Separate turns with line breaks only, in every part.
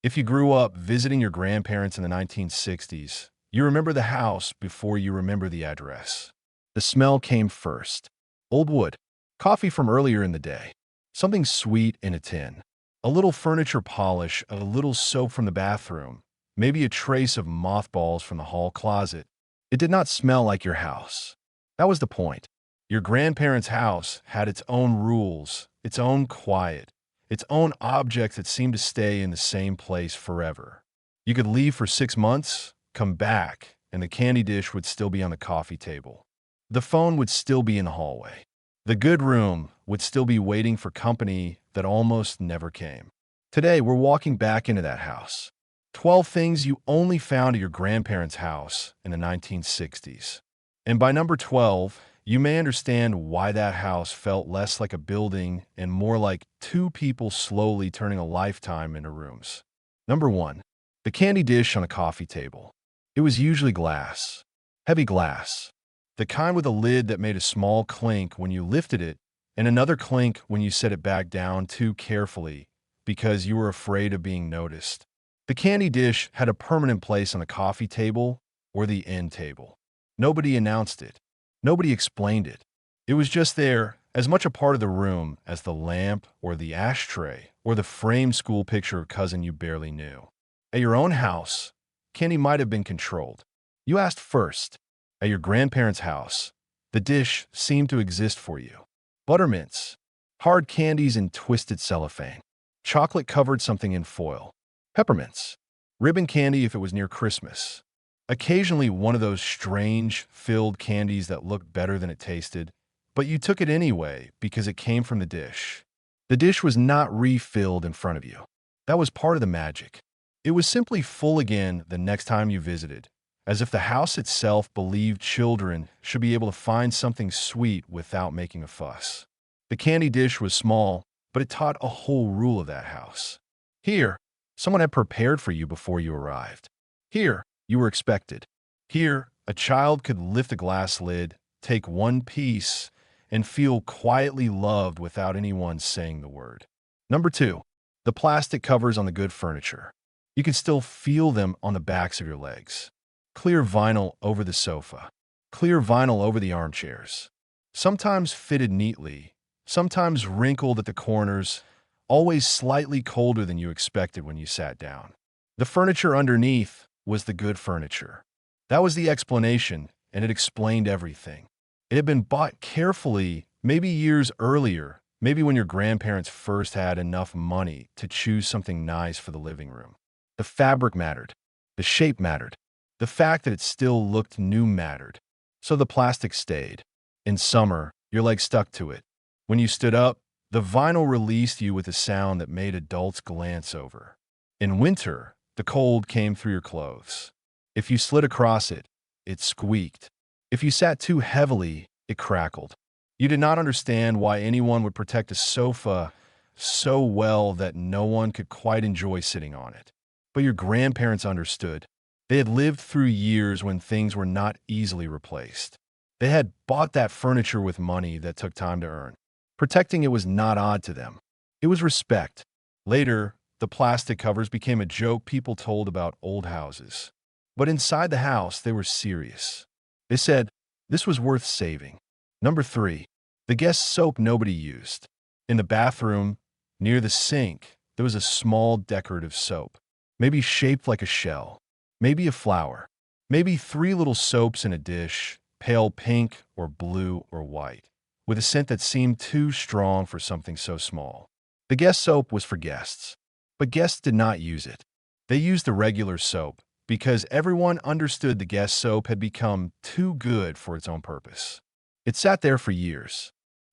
If you grew up visiting your grandparents in the 1960s, you remember the house before you remember the address. The smell came first. Old wood, coffee from earlier in the day, something sweet in a tin, a little furniture polish, a little soap from the bathroom, maybe a trace of mothballs from the hall closet. It did not smell like your house. That was the point. Your grandparents' house had its own rules, its own quiet, its own objects that seemed to stay in the same place forever. You could leave for 6 months, come back, and the candy dish would still be on the coffee table. The phone would still be in the hallway. The good room would still be waiting for company that almost never came. Today, we're walking back into that house. 12 things you only found at your grandparents' house in the 1960s. And by number 12, you may understand why that house felt less like a building and more like two people slowly turning a lifetime into rooms. Number 1. The candy dish on a coffee table. It was usually glass. Heavy glass. The kind with a lid that made a small clink when you lifted it and another clink when you set it back down too carefully because you were afraid of being noticed. The candy dish had a permanent place on the coffee table or the end table. Nobody announced it. Nobody explained it. It was just there, as much a part of the room as the lamp or the ashtray or the framed school picture of cousin you barely knew. At your own house, candy might have been controlled. You asked first. At your grandparents' house, the dish seemed to exist for you. Buttermints, hard candies in twisted cellophane. Chocolate covered something in foil. Peppermints, ribbon candy if it was near Christmas. Occasionally one of those strange, filled candies that looked better than it tasted, but you took it anyway because it came from the dish. The dish was not refilled in front of you. That was part of the magic. It was simply full again the next time you visited, as if the house itself believed children should be able to find something sweet without making a fuss. The candy dish was small, but it taught a whole rule of that house. Here, someone had prepared for you before you arrived. Here, you were expected. Here, a child could lift a glass lid, take one piece, and feel quietly loved without anyone saying the word. Number 2, the plastic covers on the good furniture. You can still feel them on the backs of your legs. Clear vinyl over the sofa. Clear vinyl over the armchairs. Sometimes fitted neatly, sometimes wrinkled at the corners, always slightly colder than you expected when you sat down. The furniture underneath was the good furniture. That was the explanation, and it explained everything. It had been bought carefully, maybe years earlier, maybe when your grandparents first had enough money to choose something nice for the living room. The fabric mattered. The shape mattered. The fact that it still looked new mattered. So the plastic stayed. In summer, your legs stuck to it. When you stood up, the vinyl released you with a sound that made adults glance over. In winter, the cold came through your clothes. If you slid across it, it squeaked. If you sat too heavily, it crackled. You did not understand why anyone would protect a sofa so well that no one could quite enjoy sitting on it. But your grandparents understood. They had lived through years when things were not easily replaced. They had bought that furniture with money that took time to earn. Protecting it was not odd to them. It was respect. Later, the plastic covers became a joke people told about old houses. But inside the house, they were serious. They said, this was worth saving. Number 3, the guest soap nobody used. In the bathroom, near the sink, there was a small decorative soap, maybe shaped like a shell, maybe a flower, maybe 3 little soaps in a dish, pale pink or blue or white, with a scent that seemed too strong for something so small. The guest soap was for guests, but guests did not use it. They used the regular soap because everyone understood the guest soap had become too good for its own purpose. It sat there for years.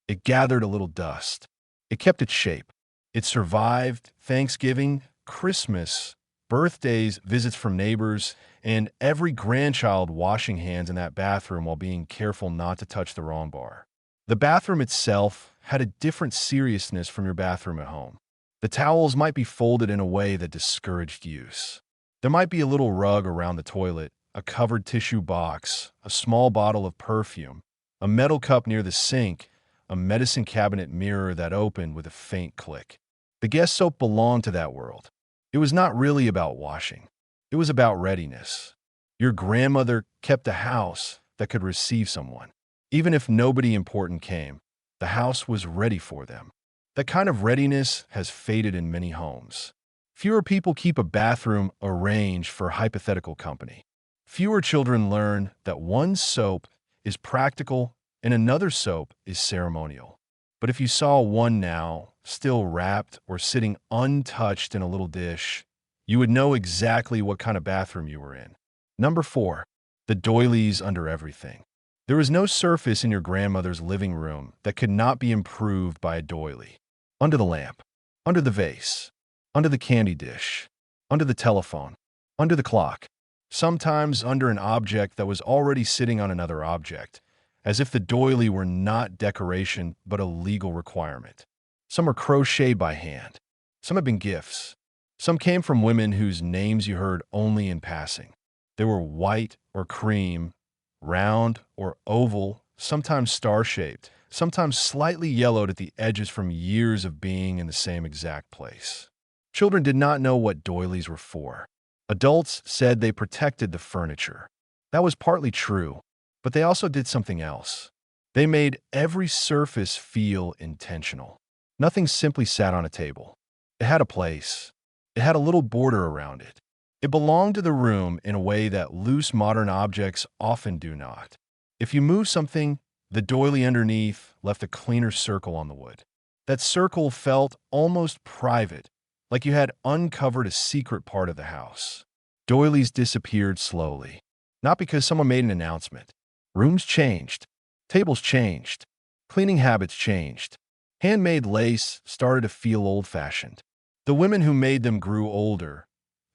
It gathered a little dust. It kept its shape. It survived Thanksgiving, Christmas, birthdays, visits from neighbors, and every grandchild washing hands in that bathroom while being careful not to touch the wrong bar. The bathroom itself had a different seriousness from your bathroom at home. The towels might be folded in a way that discouraged use. There might be a little rug around the toilet, a covered tissue box, a small bottle of perfume, a metal cup near the sink, a medicine cabinet mirror that opened with a faint click. The guest soap belonged to that world. It was not really about washing. It was about readiness. Your grandmother kept a house that could receive someone. Even if nobody important came, the house was ready for them. That kind of readiness has faded in many homes. Fewer people keep a bathroom arranged for hypothetical company. Fewer children learn that one soap is practical and another soap is ceremonial. But if you saw one now, still wrapped or sitting untouched in a little dish, you would know exactly what kind of bathroom you were in. Number 4. The doilies under everything. There was no surface in your grandmother's living room that could not be improved by a doily. Under the lamp, under the vase, under the candy dish, under the telephone, under the clock, sometimes under an object that was already sitting on another object, as if the doily were not decoration but a legal requirement. Some are crocheted by hand. Some have been gifts. Some came from women whose names you heard only in passing. They were white or cream, round or oval, sometimes star-shaped, sometimes slightly yellowed at the edges from years of being in the same exact place. Children did not know what doilies were for. Adults said they protected the furniture. That was partly true, but they also did something else. They made every surface feel intentional. Nothing simply sat on a table. It had a place. It had a little border around it. It belonged to the room in a way that loose modern objects often do not. If you move something, the doily underneath left a cleaner circle on the wood. That circle felt almost private, like you had uncovered a secret part of the house. Doilies disappeared slowly, not because someone made an announcement. Rooms changed. Tables changed. Cleaning habits changed. Handmade lace started to feel old-fashioned. The women who made them grew older,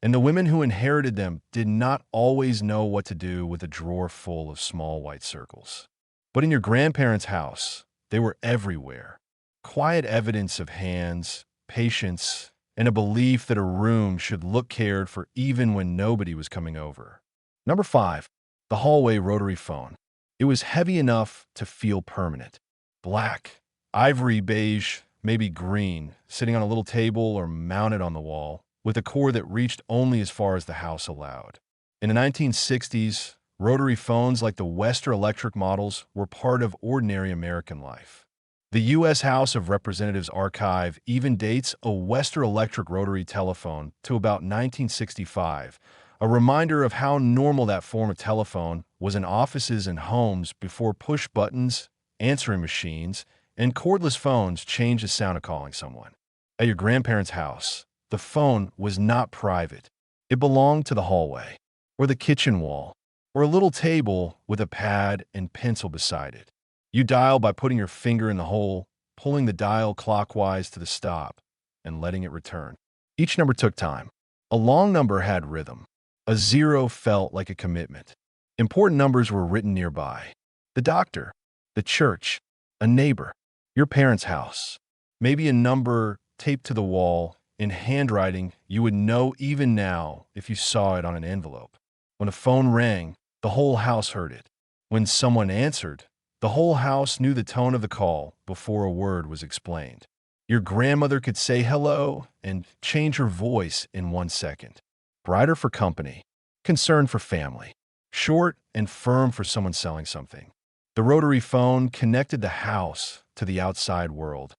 and the women who inherited them did not always know what to do with a drawer full of small white circles. But in your grandparents' house, they were everywhere. Quiet evidence of hands, patience, and a belief that a room should look cared for even when nobody was coming over. Number 5. The hallway rotary phone. It was heavy enough to feel permanent. Black, ivory beige, maybe green, sitting on a little table or mounted on the wall, with a cord that reached only as far as the house allowed. In the 1960s, rotary phones like the Western Electric models were part of ordinary American life. The U.S. House of Representatives archive even dates a Western Electric rotary telephone to about 1965, a reminder of how normal that form of telephone was in offices and homes before push buttons, answering machines, and cordless phones changed the sound of calling someone. At your grandparents' house, the phone was not private. It belonged to the hallway, or the kitchen wall, or a little table with a pad and pencil beside it. You dial by putting your finger in the hole, pulling the dial clockwise to the stop, and letting it return. Each number took time. A long number had rhythm. A 0 felt like a commitment. Important numbers were written nearby. The doctor, the church, a neighbor, your parents' house. Maybe a number taped to the wall in handwriting you would know even now if you saw it on an envelope. When a phone rang, the whole house heard it. When someone answered, the whole house knew the tone of the call before a word was explained. Your grandmother could say hello and change her voice in 1 second. Brighter for company, concerned for family, short and firm for someone selling something. The rotary phone connected the house to the outside world,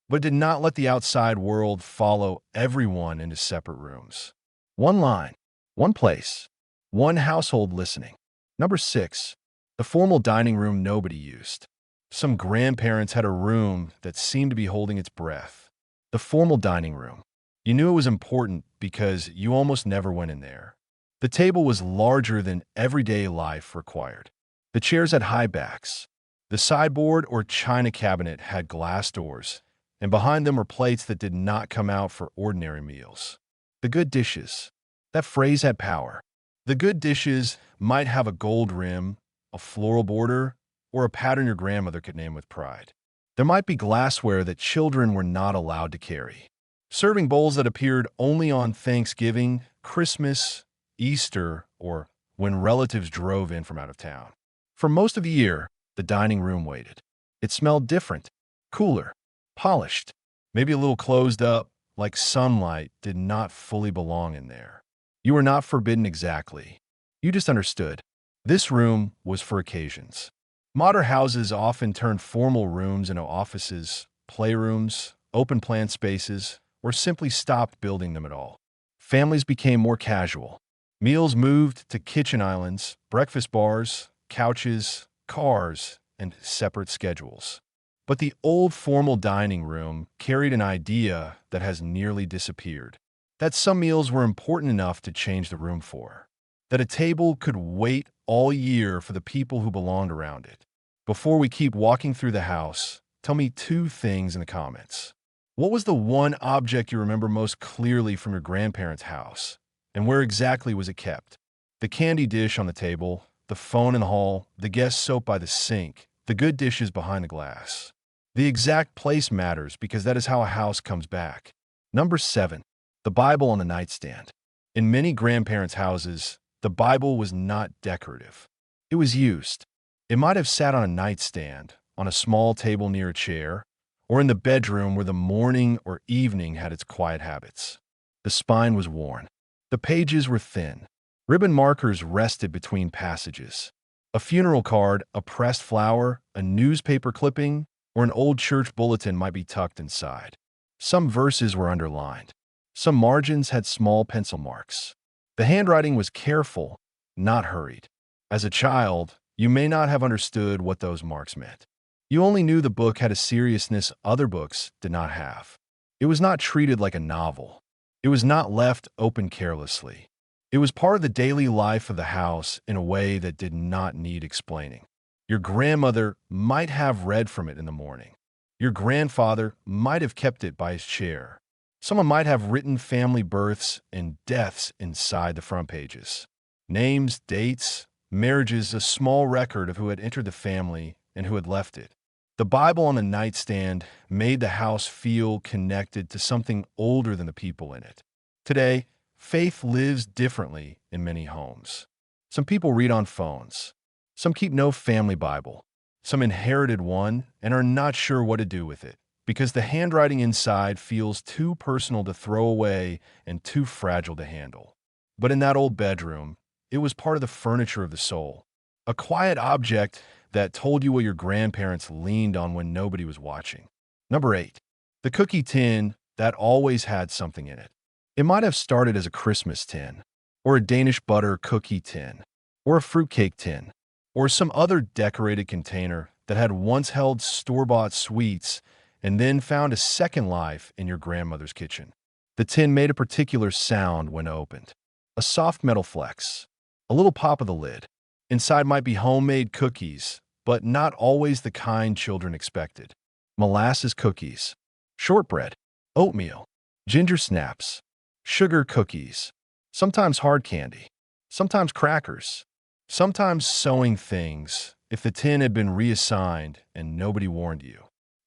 but did not let the outside world follow everyone into separate rooms. One line, one place, one household listening. Number 6. The formal dining room nobody used. Some grandparents had a room that seemed to be holding its breath. The formal dining room. You knew it was important because you almost never went in there. The table was larger than everyday life required. The chairs had high backs. The sideboard or china cabinet had glass doors, and behind them were plates that did not come out for ordinary meals. The good dishes. That phrase had power. The good dishes might have a gold rim, a floral border, or a pattern your grandmother could name with pride. There might be glassware that children were not allowed to carry. Serving bowls that appeared only on Thanksgiving, Christmas, Easter, or when relatives drove in from out of town. For most of the year, the dining room waited. It smelled different, cooler, polished, maybe a little closed up, like sunlight, did not fully belong in there. You were not forbidden exactly. You just understood. This room was for occasions. Modern houses often turn formal rooms into offices, playrooms, open plan spaces, or simply stopped building them at all. Families became more casual. Meals moved to kitchen islands, breakfast bars, couches, cars, and separate schedules. But the old formal dining room carried an idea that has nearly disappeared. That some meals were important enough to change the room for. That a table could wait all year for the people who belonged around it. Before we keep walking through the house, tell me two things in the comments. What was the one object you remember most clearly from your grandparents' house? And where exactly was it kept? The candy dish on the table, the phone in the hall, the guest soap by the sink, the good dishes behind the glass. The exact place matters because that is how a house comes back. Number 7. The Bible on the nightstand. In many grandparents' houses, the Bible was not decorative. It was used. It might have sat on a nightstand, on a small table near a chair, or in the bedroom where the morning or evening had its quiet habits. The spine was worn. The pages were thin. Ribbon markers rested between passages. A funeral card, a pressed flower, a newspaper clipping, or an old church bulletin might be tucked inside. Some verses were underlined. Some margins had small pencil marks. The handwriting was careful, not hurried. As a child, you may not have understood what those marks meant. You only knew the book had a seriousness other books did not have. It was not treated like a novel. It was not left open carelessly. It was part of the daily life of the house in a way that did not need explaining. Your grandmother might have read from it in the morning. Your grandfather might have kept it by his chair. Someone might have written family births and deaths inside the front pages. Names, dates, marriages, a small record of who had entered the family and who had left it. The Bible on the nightstand made the house feel connected to something older than the people in it. Today, faith lives differently in many homes. Some people read on phones. Some keep no family Bible. Some inherited one and are not sure what to do with it because the handwriting inside feels too personal to throw away and too fragile to handle. But in that old bedroom, it was part of the furniture of the soul, a quiet object that told you what your grandparents leaned on when nobody was watching. Number 8, the cookie tin that always had something in it. It might have started as a Christmas tin, or a Danish butter cookie tin, or a fruitcake tin, or some other decorated container that had once held store-bought sweets and then found a second life in your grandmother's kitchen. The tin made a particular sound when opened. A soft metal flex, a little pop of the lid. Inside might be homemade cookies, but not always the kind children expected. Molasses cookies, shortbread, oatmeal, ginger snaps, sugar cookies, sometimes hard candy, sometimes crackers, sometimes sewing things if the tin had been reassigned and nobody warned you.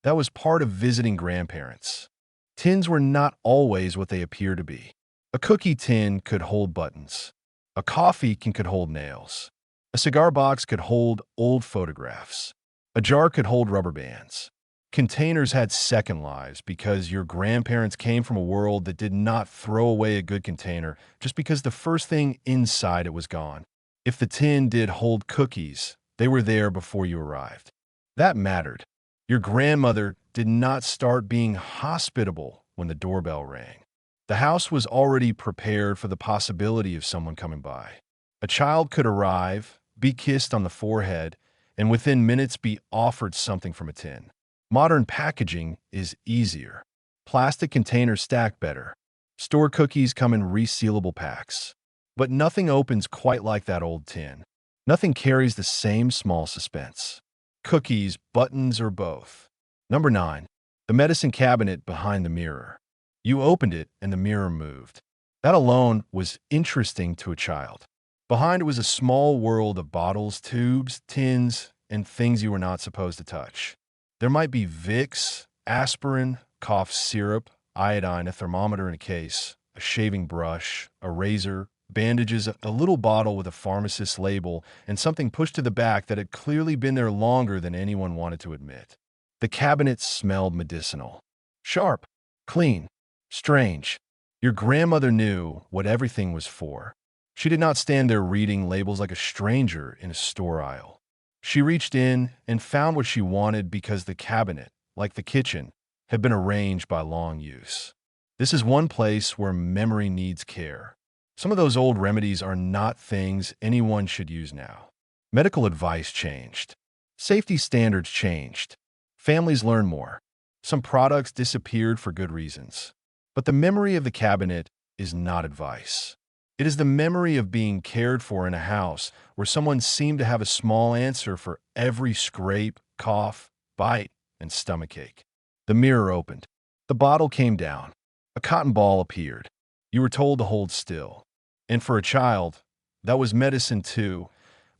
That was part of visiting grandparents. Tins were not always what they appear to be. A cookie tin could hold buttons. A coffee can could hold nails. A cigar box could hold old photographs. A jar could hold rubber bands. Containers had second lives because your grandparents came from a world that did not throw away a good container just because the first thing inside it was gone. If the tin did hold cookies, they were there before you arrived. That mattered. Your grandmother did not start being hospitable when the doorbell rang. The house was already prepared for the possibility of someone coming by. A child could arrive, be kissed on the forehead, and within minutes be offered something from a tin. Modern packaging is easier. Plastic containers stack better. Store cookies come in resealable packs. But nothing opens quite like that old tin. Nothing carries the same small suspense. Cookies, buttons, or both. Number 9. The medicine cabinet behind the mirror. You opened it and the mirror moved. That alone was interesting to a child. Behind it was a small world of bottles, tubes, tins, and things you were not supposed to touch. There might be Vicks, aspirin, cough syrup, iodine, a thermometer in a case, a shaving brush, a razor, bandages, a little bottle with a pharmacist's label, and something pushed to the back that had clearly been there longer than anyone wanted to admit. The cabinet smelled medicinal. Sharp, clean, Strange. Your grandmother knew what everything was for. She did not stand there reading labels like a stranger in a store aisle. She reached in and found what she wanted because the cabinet, like the kitchen, had been arranged by long use. This is one place where memory needs care. Some of those old remedies are not things anyone should use now. Medical advice changed. Safety standards changed. Families learn more. Some products disappeared for good reasons. But the memory of the cabinet is not advice. It is the memory of being cared for in a house where someone seemed to have a small answer for every scrape, cough, bite, and stomachache. The mirror opened. The bottle came down. A cotton ball appeared. You were told to hold still. And for a child, that was medicine too.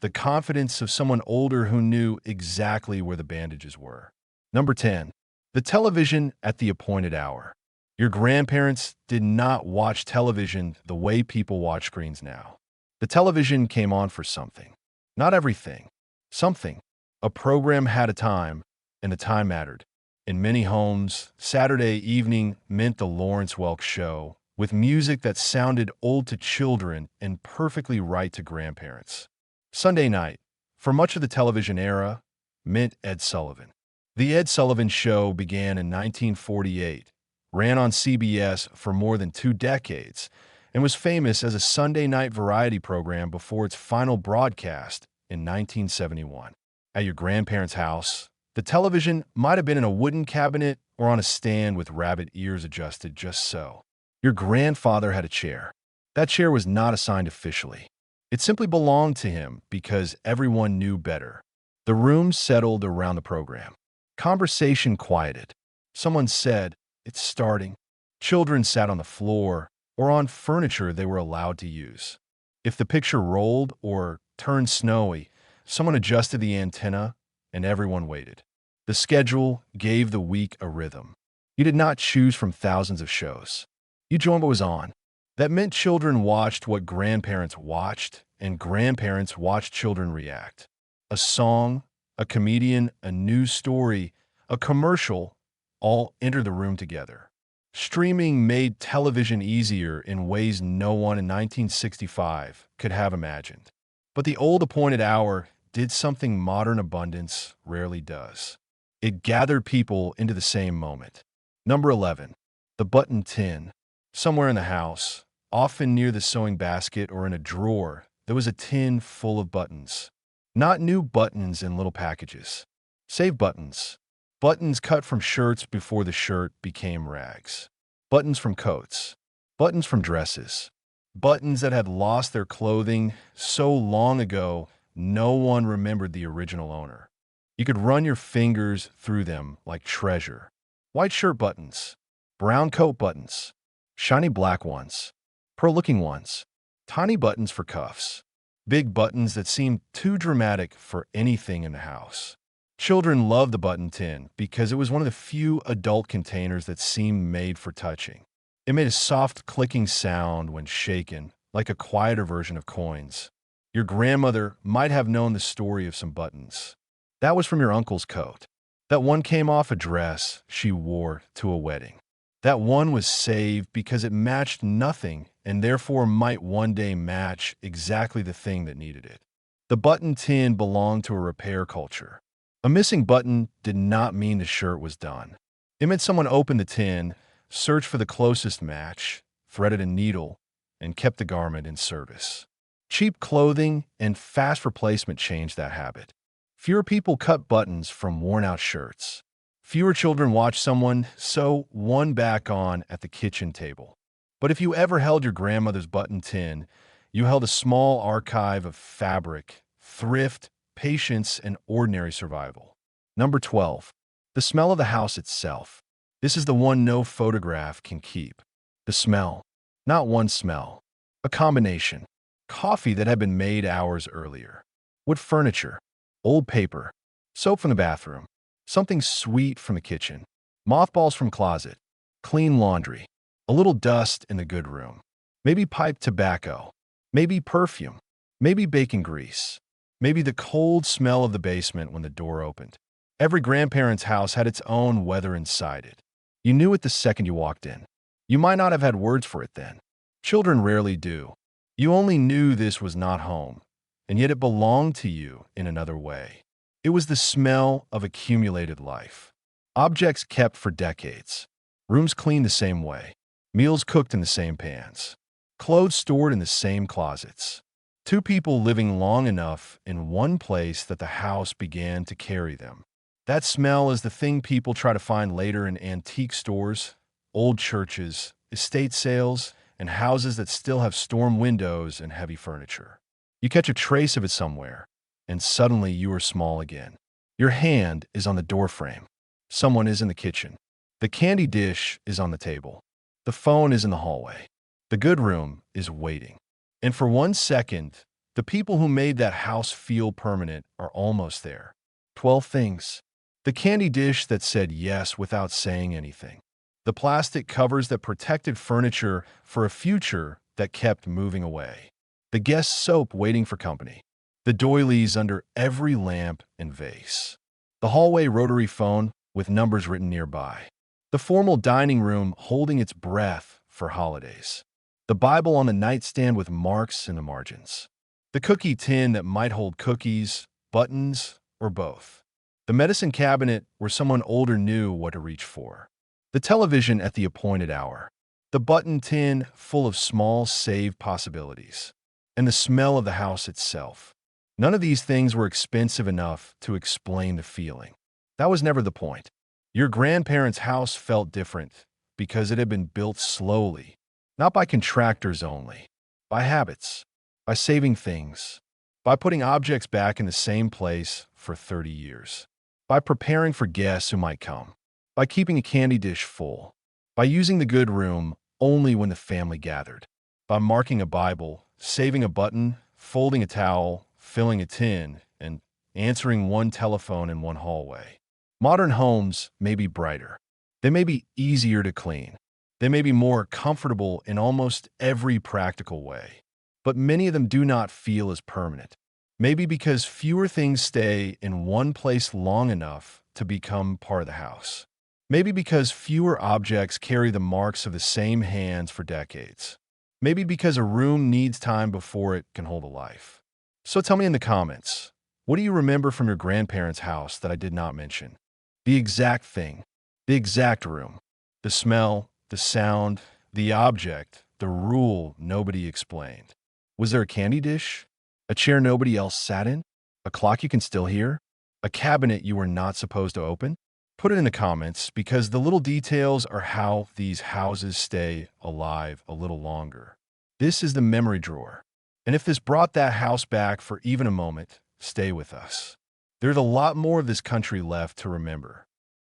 The confidence of someone older who knew exactly where the bandages were. Number 10. The television at the appointed hour. Your grandparents did not watch television the way people watch screens now. The television came on for something. Not everything. Something. A program had a time, and the time mattered. In many homes, Saturday evening meant the Lawrence Welk Show, with music that sounded old to children and perfectly right to grandparents. Sunday night, for much of the television era, meant Ed Sullivan. The Ed Sullivan Show began in 1948, ran on CBS for more than 2 decades, and was famous as a Sunday night variety program before its final broadcast in 1971. At your grandparents' house, the television might have been in a wooden cabinet or on a stand with rabbit ears adjusted just so. Your grandfather had a chair. That chair was not assigned officially. It simply belonged to him because everyone knew better. The room settled around the program. Conversation quieted. Someone said, "It's starting." Children sat on the floor or on furniture they were allowed to use. If the picture rolled or turned snowy, someone adjusted the antenna and everyone waited. The schedule gave the week a rhythm. You did not choose from thousands of shows. You joined what was on. That meant children watched what grandparents watched, and grandparents watched children react. A song, a comedian, a news story, a commercial, all entered the room together. Streaming made television easier in ways no one in 1965 could have imagined. But the old appointed hour did something modern abundance rarely does. It gathered people into the same moment. Number 11. The button tin. Somewhere in the house, often near the sewing basket or in a drawer, there was a tin full of buttons. Not new buttons in little packages. Save buttons. Buttons cut from shirts before the shirt became rags. Buttons from coats. Buttons from dresses. Buttons that had lost their clothing so long ago no one remembered the original owner. You could run your fingers through them like treasure. White shirt buttons. Brown coat buttons. Shiny black ones. Pearl-looking ones. Tiny buttons for cuffs. Big buttons that seemed too dramatic for anything in the house. Children loved the button tin because it was one of the few adult containers that seemed made for touching. It made a soft clicking sound when shaken, like a quieter version of coins. Your grandmother might have known the story of some buttons. That was from your uncle's coat. That one came off a dress she wore to a wedding. That one was saved because it matched nothing and therefore might one day match exactly the thing that needed it. The button tin belonged to a repair culture. A missing button did not mean the shirt was done. It meant someone opened the tin, searched for the closest match, threaded a needle, and kept the garment in service. Cheap clothing and fast replacement changed that habit. Fewer people cut buttons from worn-out shirts. Fewer children watched someone sew one back on at the kitchen table. But if you ever held your grandmother's button tin, you held a small archive of fabric, thrift, patience, and ordinary survival. Number 12. The smell of the house itself. This is the one no photograph can keep. The smell. Not one smell. A combination. Coffee that had been made hours earlier. Wood furniture. Old paper. Soap from the bathroom. Something sweet from the kitchen. Mothballs from closet. Clean laundry. A little dust in the good room. Maybe pipe tobacco. Maybe perfume. Maybe bacon grease. Maybe the cold smell of the basement when the door opened. Every grandparent's house had its own weather inside it. You knew it the second you walked in. You might not have had words for it then. Children rarely do. You only knew this was not home, and yet it belonged to you in another way. It was the smell of accumulated life. Objects kept for decades. Rooms cleaned the same way. Meals cooked in the same pans. Clothes stored in the same closets. Two people living long enough in one place that the house began to carry them. That smell is the thing people try to find later in antique stores, old churches, estate sales, and houses that still have storm windows and heavy furniture. You catch a trace of it somewhere, and suddenly you are small again. Your hand is on the doorframe. Someone is in the kitchen. The candy dish is on the table. The phone is in the hallway. The good room is waiting. And for 1 second, the people who made that house feel permanent are almost there. 12 things. The candy dish that said yes without saying anything. The plastic covers that protected furniture for a future that kept moving away. The guest soap waiting for company. The doilies under every lamp and vase. The hallway rotary phone with numbers written nearby. The formal dining room holding its breath for holidays. The Bible on the nightstand with marks in the margins. The cookie tin that might hold cookies, buttons, or both. The medicine cabinet where someone older knew what to reach for. The television at the appointed hour. The button tin full of small saved possibilities. And the smell of the house itself. None of these things were expensive enough to explain the feeling. That was never the point. Your grandparents' house felt different because it had been built slowly, not by contractors only, by habits, by saving things, by putting objects back in the same place for 30 years, by preparing for guests who might come, by keeping a candy dish full, by using the good room only when the family gathered, by marking a Bible, saving a button, folding a towel, filling a tin, and answering one telephone in one hallway. Modern homes may be brighter. They may be easier to clean. They may be more comfortable in almost every practical way. But many of them do not feel as permanent. Maybe because fewer things stay in one place long enough to become part of the house. Maybe because fewer objects carry the marks of the same hands for decades. Maybe because a room needs time before it can hold a life. So tell me in the comments, what do you remember from your grandparents' house that I did not mention? The exact thing, the exact room, the smell, the sound, the object, the rule nobody explained. Was there a candy dish? A chair nobody else sat in? A clock you can still hear? A cabinet you were not supposed to open? Put it in the comments because the little details are how these houses stay alive a little longer. This is the memory drawer. And if this brought that house back for even a moment, stay with us. There's a lot more of this country left to remember.